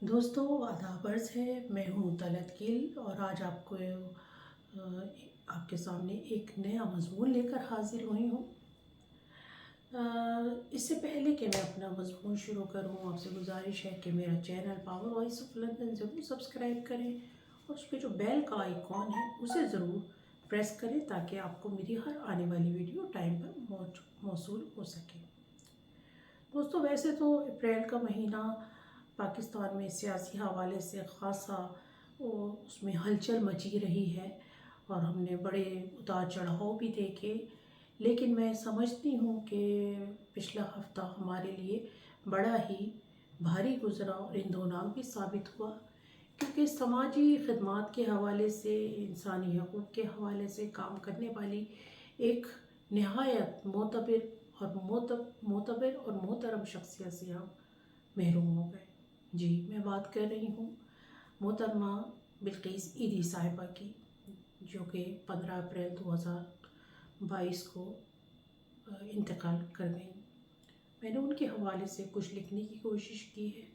دوستوں آداب عرض ہے، میں ہوں طلعت گل اور آج آپ کے سامنے ایک نیا مضمون لے کر حاضر ہوئی ہوں۔ اس سے پہلے کہ میں اپنا مضمون شروع کروں، آپ سے گزارش ہے کہ میرا channel Power Voice of London ضرور سبسکرائب کریں اور اس پہ جو بیل کا آئیکن ہے اسے ضرور پریس کریں تاکہ آپ کو میری ہر آنے والی ویڈیو ٹائم پر موصول ہو سکے۔ دوستوں ویسے تو اپریل کا مہینہ پاکستان میں سیاسی حوالے سے خاصا اس میں ہلچل مچی رہی ہے اور ہم نے بڑے اتار چڑھاؤ بھی دیکھے، لیکن میں سمجھتی ہوں کہ پچھلا ہفتہ ہمارے لیے بڑا ہی بھاری گزرا اور اندھوناک بھی ثابت ہوا، کیونکہ سماجی خدمات کے حوالے سے، انسانی حقوق کے حوالے سے کام کرنے والی ایک نہایت معتبر اور محترم شخصیت سے ہم محروم ہو گئے۔ جی، میں بات کر رہی ہوں محترمہ بلقیس عیدی صاحبہ کی، جو کہ 15 اپریل 2022 کو انتقال کر گئیں۔ میں نے ان کے حوالے سے کچھ لکھنے کی کوشش کی ہے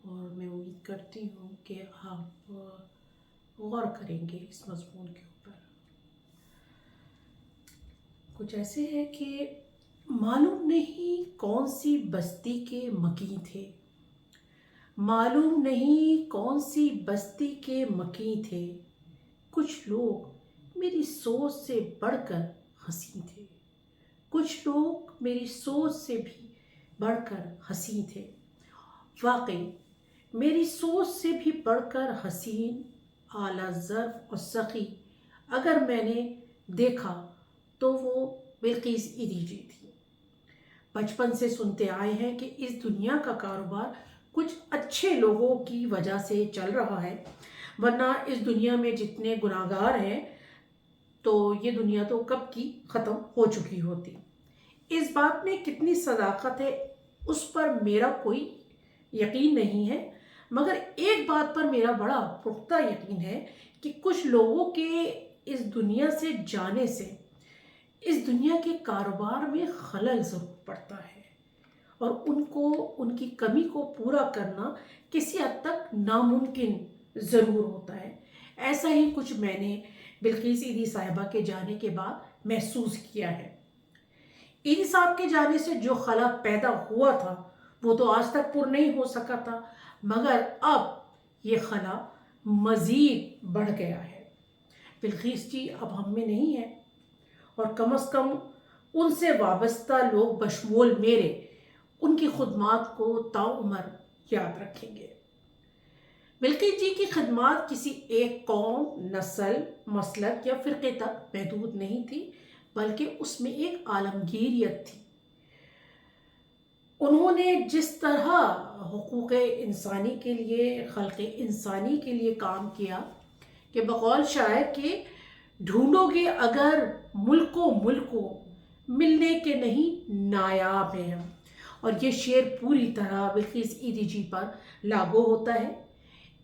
اور میں امید کرتی ہوں کہ آپ غور کریں گے اس مضمون کے اوپر۔ کچھ ایسے ہے کہ معلوم نہیں کون سی بستی کے مکیں تھے، معلوم نہیں کون سی بستی کے مکیں تھے، کچھ لوگ میری سوچ سے بڑھ کر حسین تھے، کچھ لوگ میری سوچ سے بھی بڑھ کر حسین تھے، واقعی میری سوچ سے بھی بڑھ کر حسین، اعلیٰ ظرف اور سخی اگر میں نے دیکھا تو وہ بلقیس عیدی جی تھی۔ بچپن سے سنتے آئے ہیں کہ اس دنیا کا کاروبار کچھ اچھے لوگوں کی وجہ سے چل رہا ہے، ورنہ اس دنیا میں جتنے گناہگار ہیں تو یہ دنیا تو کب کی ختم ہو چکی ہوتی۔ اس بات میں کتنی صداقت ہے اس پر میرا کوئی یقین نہیں ہے، مگر ایک بات پر میرا بڑا پختہ یقین ہے کہ کچھ لوگوں کے اس دنیا سے جانے سے اس دنیا کے کاروبار میں خلل ضرور پڑتا ہے اور ان کی کمی کو پورا کرنا کسی حد تک ناممکن ضرور ہوتا ہے۔ ایسا ہی کچھ میں نے بلقیس عیدی صاحبہ کے جانے کے بعد محسوس کیا ہے۔ عیدی صاحب کے جانے سے جو خلا پیدا ہوا تھا وہ تو آج تک پر نہیں ہو سکا تھا، مگر اب یہ خلا مزید بڑھ گیا ہے۔ بلقیس جی اب ہم میں نہیں ہے اور کم از کم ان سے وابستہ لوگ بشمول میرے ان کی خدمات کو تاعمر یاد رکھیں گے۔ بلقیس جی کی خدمات کسی ایک قوم، نسل، مسلک یا فرقے تک محدود نہیں تھی، بلکہ اس میں ایک عالمگیریت تھی۔ انہوں نے جس طرح حقوق انسانی کے لیے، خلق انسانی کے لیے کام کیا کہ بقول شاعر کہ ڈھونڈو گے اگر ملک کو ملنے کے نہیں نایاب ہیں ہم، اور یہ شعر پوری طرح بلقیس عیدی جی پر لاگو ہوتا ہے۔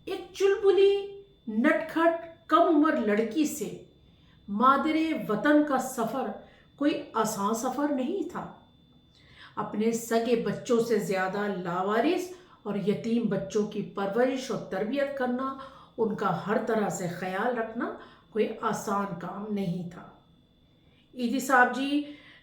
ایک چلبلی نٹکھٹ کم عمر لڑکی سے مادر وطن کا سفر کوئی آسان سفر نہیں تھا۔ اپنے سگے بچوں سے زیادہ لاوارث اور یتیم بچوں کی پرورش اور تربیت کرنا، ان کا ہر طرح سے خیال رکھنا کوئی آسان کام نہیں تھا۔ عیدی صاحب جی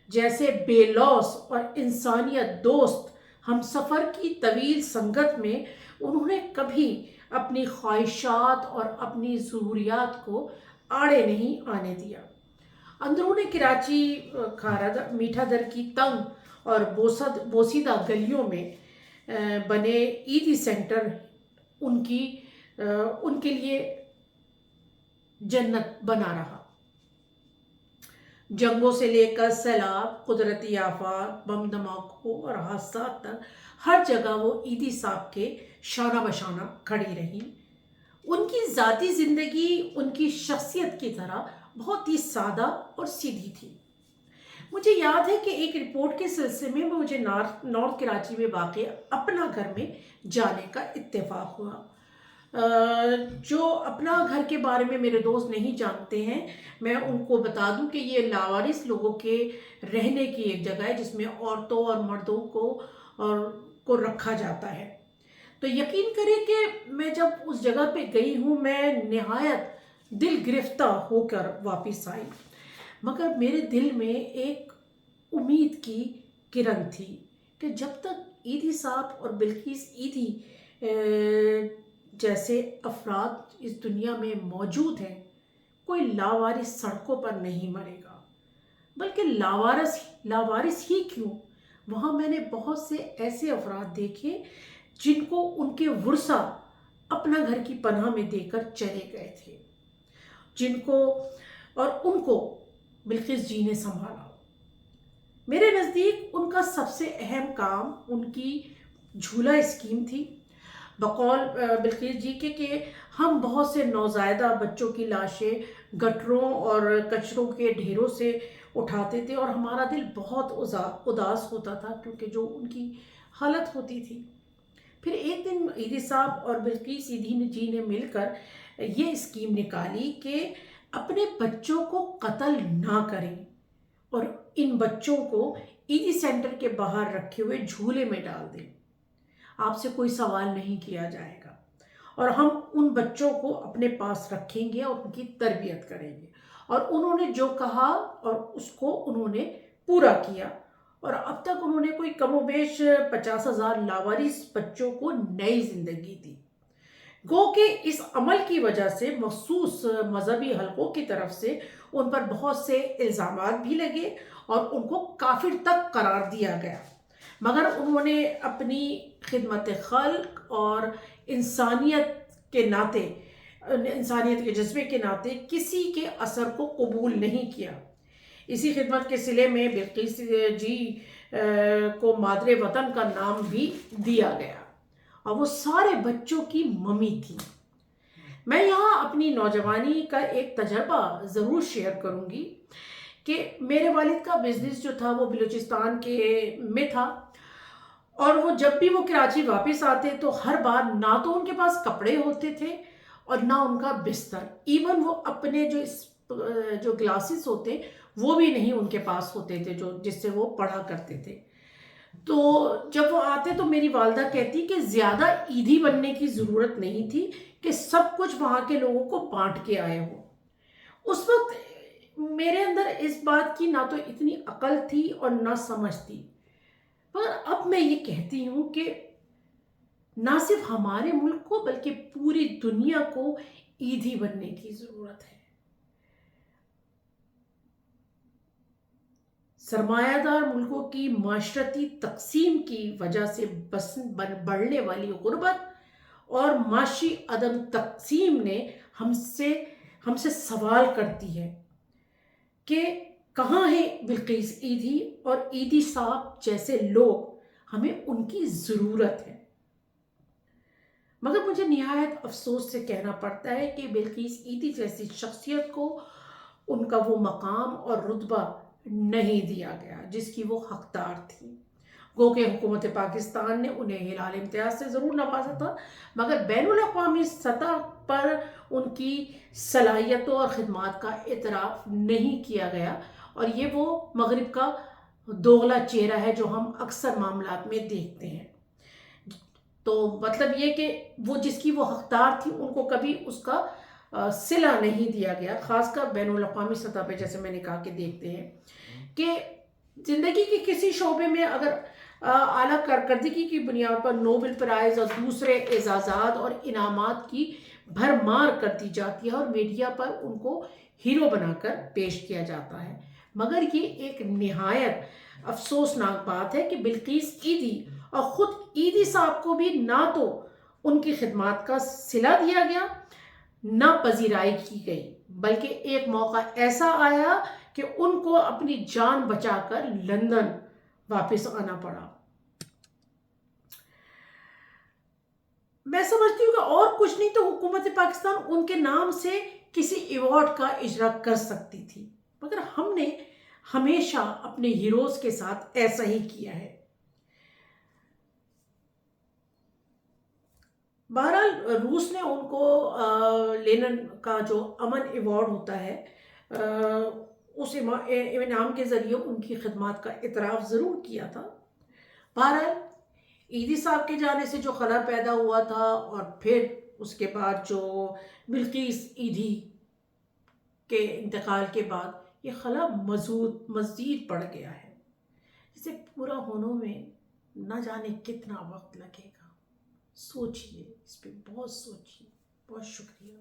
جیسے بے لوث اور انسانیت دوست ہم سفر کی طویل سنگت میں انہوں نے کبھی اپنی خواہشات اور اپنی ضروریات کو آڑے نہیں آنے دیا۔ اندرون کراچی میٹھا در کی تنگ اور بوسیدہ گلیوں میں بنے عیدی سینٹر ان کے لیے جنت بنا رہا۔ جنگوں سے لے کر سیلاب، قدرتی آفات، بم دھماکوں اور حادثات تک ہر جگہ وہ عیدی صاحب کے شانہ بشانہ کھڑی رہی۔ ان کی ذاتی زندگی ان کی شخصیت کی طرح بہت ہی سادہ اور سیدھی تھی۔ مجھے یاد ہے کہ ایک رپورٹ کے سلسلے میں مجھے نارتھ کراچی میں واقع اپنا گھر میں جانے کا اتفاق ہوا۔ جو اپنا گھر کے بارے میں میرے دوست نہیں جانتے ہیں، میں ان کو بتا دوں کہ یہ لاوارث لوگوں کے رہنے کی ایک جگہ ہے جس میں عورتوں اور مردوں کو رکھا جاتا ہے تو یقین کریں کہ میں جب اس جگہ پہ گئی ہوں میں نہایت دل گرفتہ ہو کر واپس آئی، مگر میرے دل میں ایک امید کی کرن تھی کہ جب تک عیدی صاحب اور بلقیس عیدی جیسے افراد اس دنیا میں موجود ہیں، کوئی لاوارث سڑکوں پر نہیں مرے گا، بلکہ لاوارث ہی کیوں، وہاں میں نے بہت سے ایسے افراد دیکھے جن کو ان کے ورثہ اپنا گھر کی پناہ میں دے کر چلے گئے تھے، جن کو اور ان کو بلقیس جی نے سنبھالا۔ میرے نزدیک ان کا سب سے اہم کام ان کی جھولا اسکیم تھی، بقول بلقیس جی کے کہ ہم بہت سے نوزائیدہ بچوں کی لاشیں گٹروں اور کچروں کے ڈھیروں سے اٹھاتے تھے اور ہمارا دل بہت اداس ہوتا تھا کیونکہ جو ان کی حالت ہوتی تھی۔ پھر ایک دن عیدی صاحب اور بلقیس عیدی جی نے مل کر یہ اسکیم نکالی کہ اپنے بچوں کو قتل نہ کریں اور ان بچوں کو عیدی سینٹر کے باہر رکھے ہوئے جھولے میں ڈال دیں، آپ سے کوئی سوال نہیں کیا جائے گا اور ہم ان بچوں کو اپنے پاس رکھیں گے اور ان کی تربیت کریں گے۔ اور انہوں نے جو کہا اور اس کو انہوں نے پورا کیا، اور اب تک انہوں نے کوئی کم و بیش 50,000 لاوارث بچوں کو نئی زندگی دی۔ گو کہ اس عمل کی وجہ سے مخصوص مذہبی حلقوں کی طرف سے ان پر بہت سے الزامات بھی لگے اور ان کو کافر تک قرار دیا گیا، مگر انہوں نے اپنی خدمت خلق اور انسانیت کے جذبے کے ناطے کسی کے اثر کو قبول نہیں کیا۔ اسی خدمت کے صلے میں بلقیس جی کو مادر وطن کا نام بھی دیا گیا اور وہ سارے بچوں کی ممی تھی۔ میں یہاں اپنی نوجوانی کا ایک تجربہ ضرور شیئر کروں گی کہ میرے والد کا بزنس جو تھا وہ بلوچستان میں تھا، اور وہ جب بھی وہ کراچی واپس آتے تو ہر بار نہ تو ان کے پاس کپڑے ہوتے تھے اور نہ ان کا بستر، ایون وہ اپنے جو گلاسز ہوتے وہ بھی نہیں ان کے پاس ہوتے تھے جس سے وہ پڑھا کرتے تھے۔ تو جب وہ آتے تو میری والدہ کہتی کہ زیادہ عیدی بننے کی ضرورت نہیں تھی کہ سب کچھ وہاں کے لوگوں کو بانٹ کے آئے ہو۔ اس وقت میرے اندر اس بات کی نہ تو اتنی عقل تھی اور نہ سمجھ تھی، پر اب میں یہ کہتی ہوں کہ نہ صرف ہمارے ملک کو بلکہ پوری دنیا کو عیدی بننے کی ضرورت ہے۔ سرمایہ دار ملکوں کی معاشرتی تقسیم کی وجہ سے بڑھنے والی غربت اور معاشی عدم تقسیم نے ہم سے سوال کرتی ہے کہ کہاں ہے بلقیس عیدی اور عیدی صاحب جیسے لوگ، ہمیں ان کی ضرورت ہے۔ مگر مجھے نہایت افسوس سے کہنا پڑتا ہے کہ بلقیس عیدی جیسی شخصیت کو ان کا وہ مقام اور رتبہ نہیں دیا گیا جس کی وہ حقدار تھی۔ گو کہ حکومت پاکستان نے انہیں ہلال امتیاز سے ضرور نوازا تھا، مگر بین الاقوامی سطح پر ان کی صلاحیتوں اور خدمات کا اعتراف نہیں کیا گیا، اور یہ وہ مغرب کا دوغلا چہرہ ہے جو ہم اکثر معاملات میں دیکھتے ہیں۔ تو مطلب یہ کہ وہ جس کی وہ حقدار تھی ان کو کبھی اس کا صلہ نہیں دیا گیا، خاص کر بین الاقوامی سطح پہ جیسے میں نے کہا کہ دیکھتے ہیں کہ زندگی کے کسی شعبے میں اگر اعلیٰ کارکردگی کی بنیاد پر نوبل پرائز اور دوسرے اعزازات اور انعامات کی بھرمار کر دی جاتی ہے اور میڈیا پر ان کو ہیرو بنا کر پیش کیا جاتا ہے، مگر یہ ایک نہایت افسوسناک بات ہے کہ بلقیس عیدی اور خود عیدی صاحب کو بھی نہ تو ان کی خدمات کا صلہ دیا گیا نہ پذیرائی کی گئی، بلکہ ایک موقع ایسا آیا کہ ان کو اپنی جان بچا کر لندن واپس آنا پڑا۔ میں سمجھتی ہوں کہ اور کچھ نہیں تو حکومت پاکستان ان کے نام سے کسی ایوارڈ کا اجرا کر سکتی تھی، مگر ہم نے ہمیشہ اپنے ہیروز کے ساتھ ایسا ہی کیا ہے۔ بہرحال روس نے ان کو لینن کا جو امن ایوارڈ ہوتا ہے اس انعام کے ذریعے ان کی خدمات کا اعتراف ضرور کیا تھا۔ بہرحال عیدی صاحب کے جانے سے جو خلا پیدا ہوا تھا، اور پھر اس کے بعد جو بلقیس عیدی کے انتقال کے بعد یہ خلا مزید بڑھ گیا ہے، جسے پورا ہونے میں نہ جانے کتنا وقت لگے گا۔ سوچئے، اس پہ بہت سوچئے۔ بہت شکریہ۔